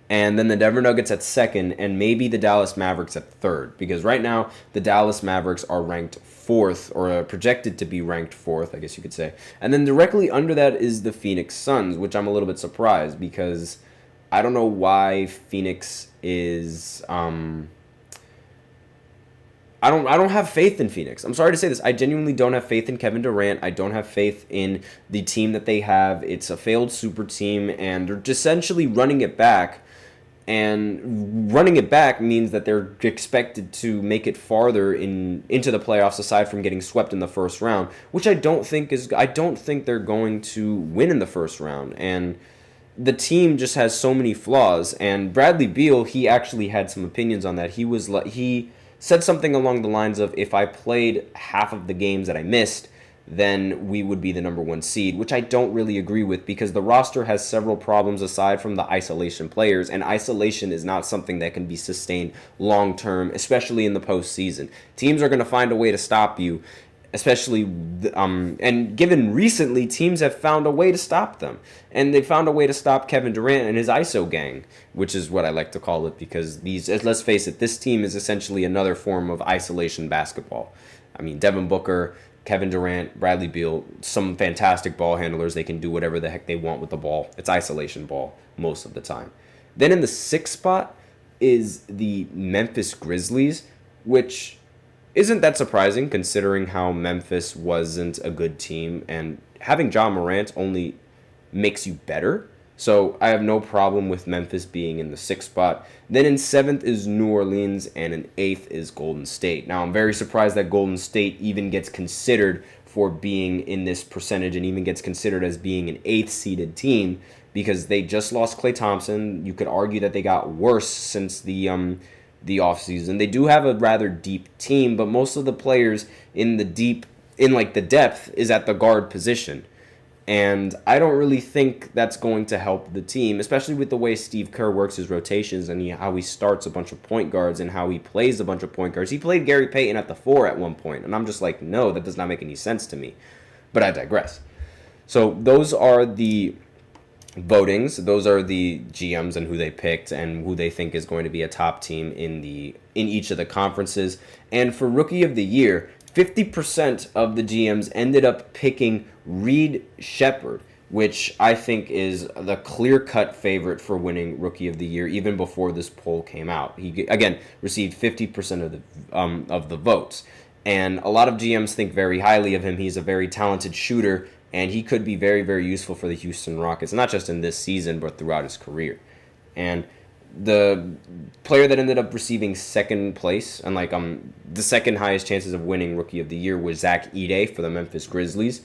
and then the Denver Nuggets at second, and maybe the Dallas Mavericks at third, because right now the Dallas Mavericks are ranked fourth, or are projected to be ranked fourth, I guess you could say. And then directly under that is the Phoenix Suns, which I'm a little bit surprised, because I don't know why Phoenix is I don't have faith in Phoenix. I'm sorry to say this. I genuinely don't have faith in Kevin Durant. I don't have faith in the team that they have. It's a failed super team, and they're essentially running it back. And running it back means that they're expected to make it farther into the playoffs, aside from getting swept in the first round, which I don't think they're going to win in the first round. And the team just has so many flaws. And Bradley Beal, he actually had some opinions on that. He said something along the lines of, if I played half of the games that I missed, then we would be the number one seed, which I don't really agree with, because the roster has several problems aside from the isolation players, and isolation is not something that can be sustained long term, especially in the postseason. Teams are going to find a way to stop you, especially, and given recently, teams have found a way to stop them. And they found a way to stop Kevin Durant and his ISO gang, which is what I like to call it, because let's face it, this team is essentially another form of isolation basketball. I mean, Devin Booker, Kevin Durant, Bradley Beal, some fantastic ball handlers. They can do whatever the heck they want with the ball. It's isolation ball most of the time. Then in the sixth spot is the Memphis Grizzlies, which isn't that surprising considering how Memphis wasn't a good team, and having Ja Morant only makes you better. So I have no problem with Memphis being in the sixth spot. Then in seventh is New Orleans, and in eighth is Golden State. Now I'm very surprised that Golden State even gets considered for being in this percentage, and even gets considered as being an eighth seeded team, because they just lost Klay Thompson. You could argue that they got worse since the offseason. They do have a rather deep team, but most of the players in the depth is at the guard position. And I don't really think that's going to help the team, especially with the way Steve Kerr works his rotations, and how he starts a bunch of point guards and how he plays a bunch of point guards. He played Gary Payton at the 4 at one point, and I'm just like, no, that does not make any sense to me. But I digress. So those are the votings. Those are the GMs and who they picked and who they think is going to be a top team in each of the conferences. And for Rookie of the Year, 50% of the GMs ended up picking Reed Sheppard, which I think is the clear-cut favorite for winning Rookie of the Year even before this poll came out. He, again, received 50% of the votes. And a lot of GMs think very highly of him. He's a very talented shooter, and he could be very, very useful for the Houston Rockets, not just in this season, but throughout his career. And the player that ended up receiving second place and the second highest chances of winning Rookie of the Year was Zach Edey for the Memphis Grizzlies,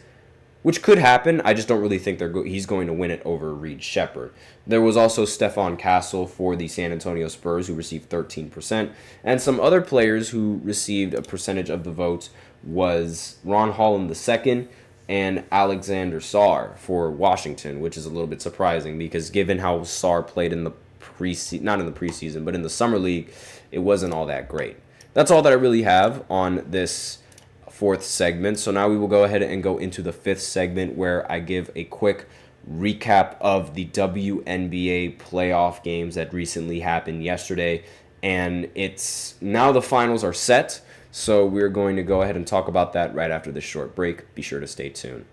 which could happen. I just don't really think he's going to win it over Reed Sheppard. There was also Stephon Castle for the San Antonio Spurs, who received 13%, and some other players who received a percentage of the votes was Ron Holland II and Alexander Sarr for Washington, which is a little bit surprising because given how Sarr played in the not in the preseason, but in the summer league, it wasn't all that great. That's all that I really have on this fourth segment. So now we will go ahead and go into the fifth segment, where I give a quick recap of the WNBA playoff games that recently happened yesterday. And it's now the finals are set, so we're going to go ahead and talk about that right after this short break. Be sure to stay tuned.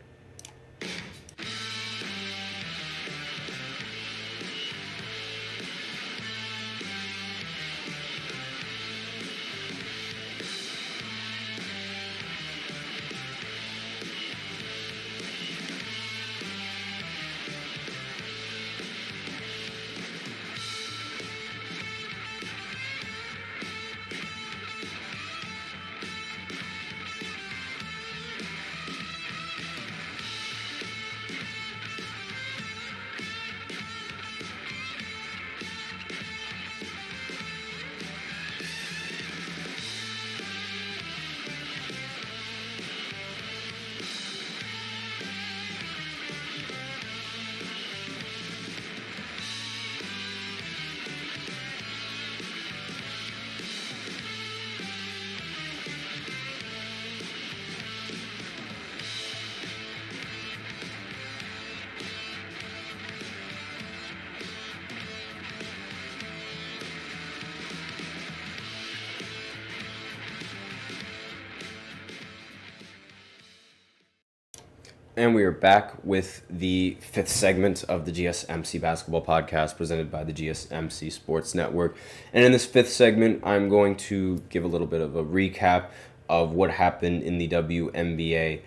And we are back with the fifth segment of the GSMC Basketball Podcast presented by the GSMC Sports Network. And in this fifth segment, I'm going to give a little bit of a recap of what happened in the WNBA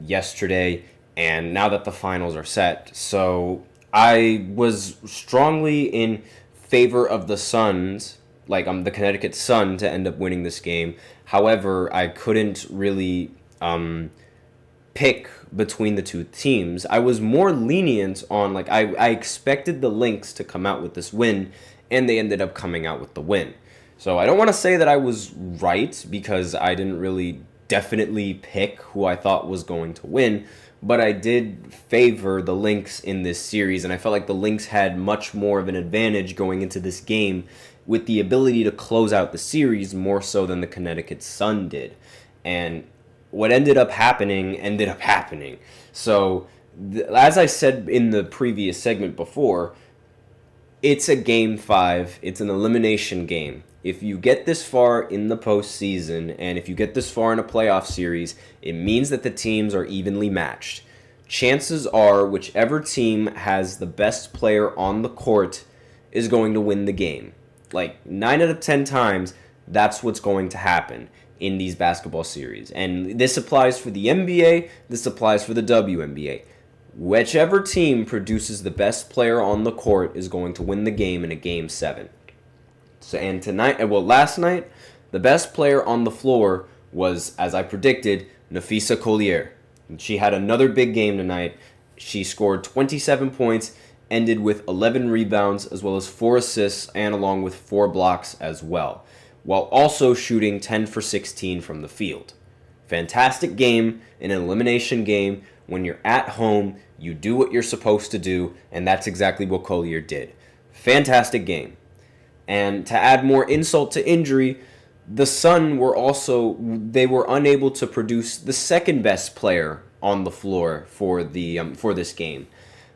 yesterday and now that the finals are set. So I was strongly in favor of the Suns, the Connecticut Sun, to end up winning this game. However, I couldn't really pick between the two teams. I was more lenient on, I expected the Lynx to come out with this win, and they ended up coming out with the win. So I don't want to say that I was right, because I didn't really definitely pick who I thought was going to win, but I did favor the Lynx in this series, and I felt like the Lynx had much more of an advantage going into this game with the ability to close out the series more so than the Connecticut Sun did. And what ended up happening. So, as I said in the previous segment before, it's a Game 5. It's an elimination game. If you get this far in the postseason, and if you get this far in a playoff series, it means that the teams are evenly matched. Chances are whichever team has the best player on the court is going to win the game. 9 out of 10 times, that's what's going to happen in these basketball series. And this applies for the NBA, this applies for the WNBA. Whichever team produces the best player on the court is going to win the game in a Game 7. So, and last night, the best player on the floor was, as I predicted, Nafisa Collier. She had another big game tonight. She scored 27 points, ended with 11 rebounds, as well as 4 assists, and along with 4 blocks as well, while also shooting 10 for 16 from the field. Fantastic game, in an elimination game. When you're at home, you do what you're supposed to do, and that's exactly what Collier did. Fantastic game. And to add more insult to injury, the Sun were unable to produce the second best player on the floor for this game.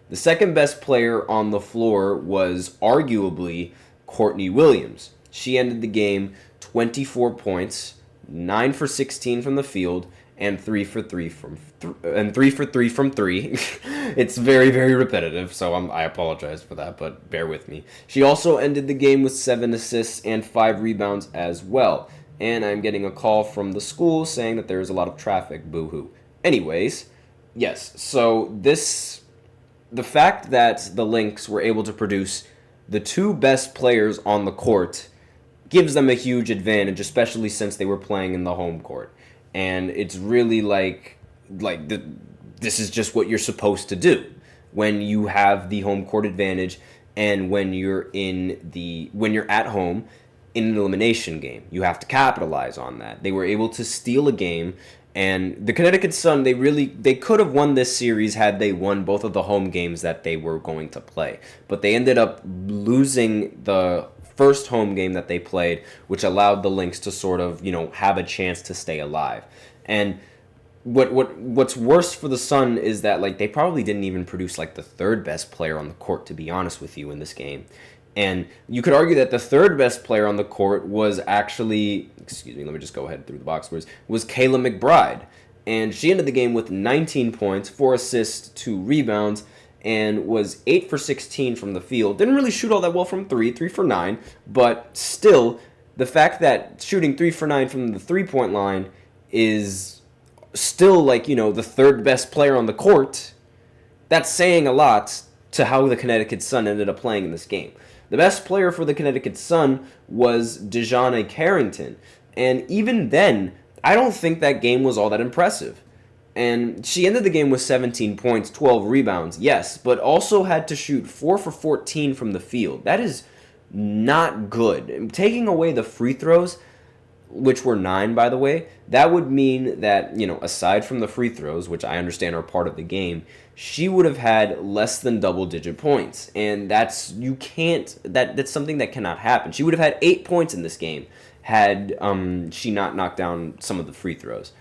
The second best player on the floor was arguably Courtney Williams. She ended the game 24 points, 9 for 16 from the field, and 3 for 3 from 3. It's very, very repetitive, so I apologize for that, but bear with me. She also ended the game with 7 assists and 5 rebounds as well. And I'm getting a call from the school saying that there is a lot of traffic. Boo-hoo. Anyways, yes. So the fact that the Lynx were able to produce the 2 best players on the court gives them a huge advantage, especially since they were playing in the home court. And it's really this is just what you're supposed to do when you have the home court advantage, and when you're at home in an elimination game. You have to capitalize on that. They were able to steal a game, and the Connecticut Sun, they could have won this series had they won both of the home games that they were going to play. But they ended up losing the first home game that they played, which allowed the Lynx to sort of, have a chance to stay alive. And what's worse for the Sun is that they probably didn't even produce the third best player on the court, to be honest with you, in this game. And you could argue that the third best player on the court was actually, let me just go ahead through the box scores, was Kayla McBride. And she ended the game with 19 points, 4 assists, 2 rebounds, and was 8 for 16 from the field. Didn't really shoot all that well from 3 for 9, but still, the fact that shooting 3 for 9 from the 3-point line is still the third best player on the court, that's saying a lot to how the Connecticut Sun ended up playing in this game. The best player for the Connecticut Sun was DeJounte Carrington, and even then, I don't think that game was all that impressive. And she ended the game with 17 points, 12 rebounds, yes, but also had to shoot 4 for 14 from the field. That is not good. Taking away the free throws, which were 9, by the way, that would mean that, aside from the free throws, which I understand are part of the game, she would have had less than double-digit points. And that's something that cannot happen. She would have had 8 points in this game had she not knocked down some of the free throws.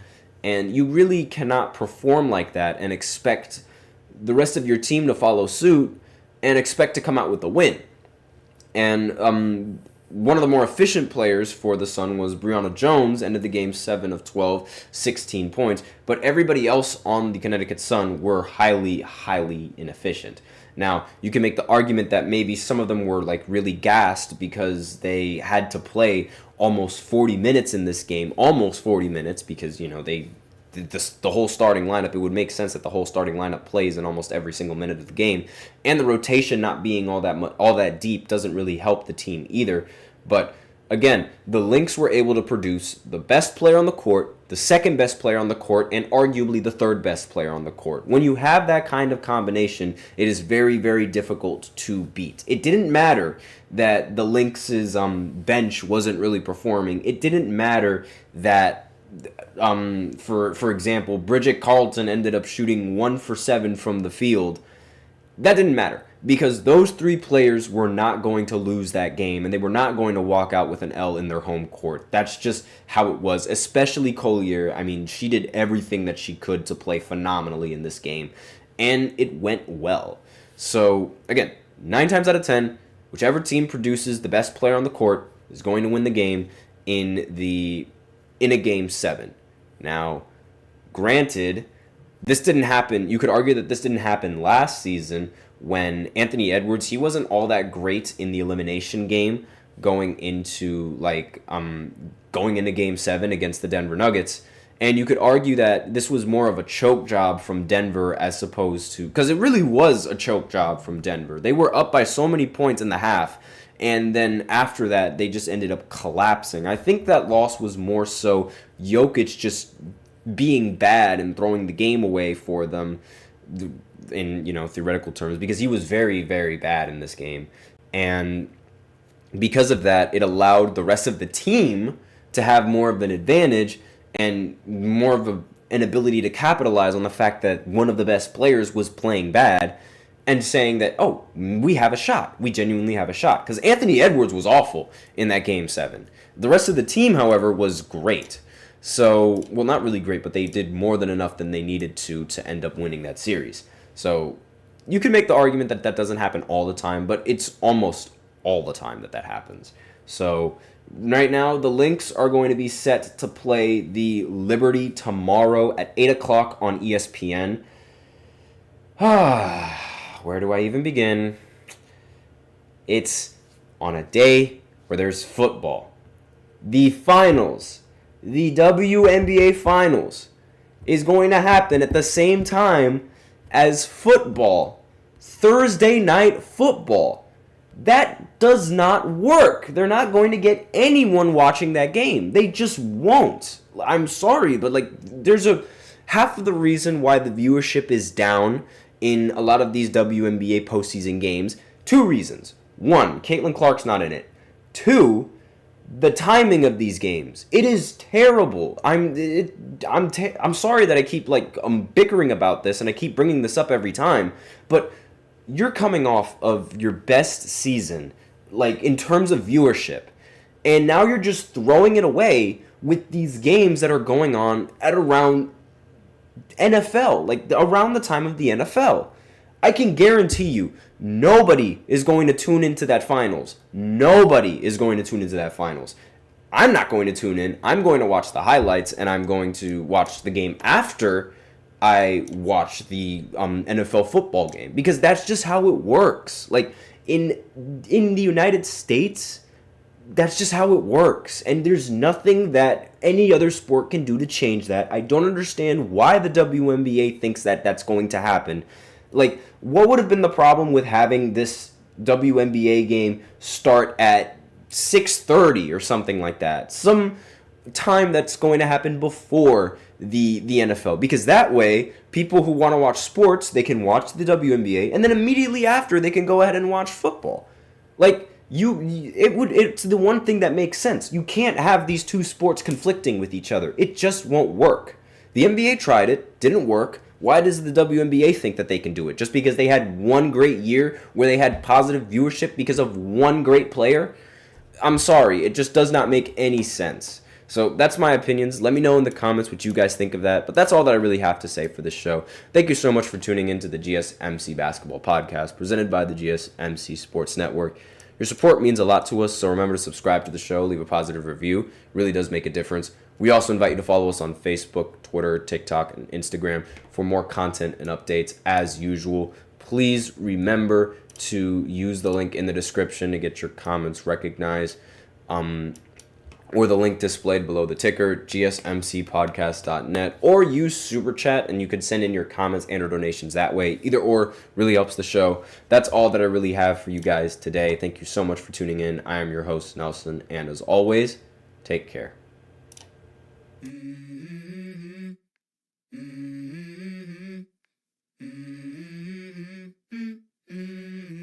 And you really cannot perform like that and expect the rest of your team to follow suit and expect to come out with a win. And one of the more efficient players for the Sun was Brianna Jones, ended the game 7 of 12, 16 points. But everybody else on the Connecticut Sun were highly, highly inefficient. Now, you can make the argument that maybe some of them were like really gassed because they had to play almost 40 minutes in this game, almost 40 minutes, because, you know, the whole starting lineup, it would make sense that the whole starting lineup plays in almost every single minute of the game, and the rotation not being all that deep doesn't really help the team either. But again, the Lynx were able to produce the best player on the court, the second best player on the court, and arguably the third best player on the court. When you have that kind of combination, it is very, very difficult to beat. It didn't matter that the Lynx's bench wasn't really performing. It didn't matter that, for example, Bridget Carlton ended up shooting 1 for 7 from the field. That didn't matter, because those 3 players were not going to lose that game, and they were not going to walk out with an L in their home court. That's just how it was, especially Collier. I mean, she did everything that she could to play phenomenally in this game, and it went well. So, again, 9 times out of 10, whichever team produces the best player on the court is going to win the game in a Game 7. Now, granted, this didn't happen. You could argue that this didn't happen last season when Anthony Edwards, he wasn't all that great in the elimination game going into Game 7 against the Denver Nuggets. And you could argue that this was more of a choke job from Denver as opposed to, because it really was a choke job from Denver. They were up by so many points in the half, and then after that, they just ended up collapsing. I think that loss was more so Jokic just being bad and throwing the game away for them in, theoretical terms, because he was very, very bad in this game. And because of that, it allowed the rest of the team to have more of an advantage and more of an ability to capitalize on the fact that one of the best players was playing bad and saying that, oh, we have a shot. We genuinely have a shot. Because Anthony Edwards was awful in that Game 7. The rest of the team, however, was great. So, well, not really great, but they did more than enough than they needed to end up winning that series. So, you can make the argument that that doesn't happen all the time, but it's almost all the time that happens. So, right now, the Lynx are going to be set to play the Liberty tomorrow at 8 o'clock on ESPN. Where do I even begin? It's on a day where there's football. The finals, the WNBA finals, is going to happen at the same time as football. Thursday night football. That does not work. They're not going to get anyone watching that game. They just won't. I'm sorry, but there's half of the reason why the viewership is down in a lot of these WNBA postseason games. 2 reasons. 1, Caitlin Clark's not in it. 2, the timing of these games. It is terrible. I'm sorry that I keep bickering about this and I keep bringing this up every time, but you're coming off of your best season, in terms of viewership, and now you're just throwing it away with these games that are going on at around NFL, around the time of the NFL. I can guarantee you, nobody is going to tune into that finals. Nobody is going to tune into that finals. I'm not going to tune in. I'm going to watch the highlights, and I'm going to watch the game after I watch the NFL football game, because that's just how it works. In the United States, that's just how it works, and there's nothing that any other sport can do to change that. I don't understand why the WNBA thinks that that's going to happen. What would have been the problem with having this WNBA game start at 6:30 or something like that? Some time that's going to happen before the NFL, because that way people who want to watch sports, they can watch the WNBA, and then immediately after they can go ahead and watch football. It's the one thing that makes sense. You can't have these two sports conflicting with each other. It just won't work. The NBA tried it, didn't work. Why does the WNBA think that they can do it? Just because they had one great year where they had positive viewership because of one great player? I'm sorry, it just does not make any sense. So that's my opinions. Let me know in the comments what you guys think of that. But that's all that I really have to say for this show. Thank you so much for tuning into the GSMC Basketball Podcast presented by the GSMC Sports Network. Your support means a lot to us, so remember to subscribe to the show, leave a positive review. It really does make a difference. We also invite you to follow us on Facebook, Twitter, TikTok, and Instagram for more content and updates as usual. Please remember to use the link in the description to get your comments recognized, or the link displayed below the ticker, gsmcpodcast.net, or use Super Chat, and you can send in your comments and or donations that way. Either or really helps the show. That's all that I really have for you guys today. Thank you so much for tuning in. I am your host, Nelson, and as always, take care.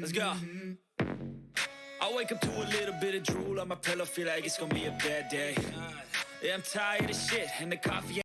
Let's go. I wake up to a little bit of drool on my pillow, feel like it's gonna be a bad day. Yeah, I'm tired of shit, and the coffee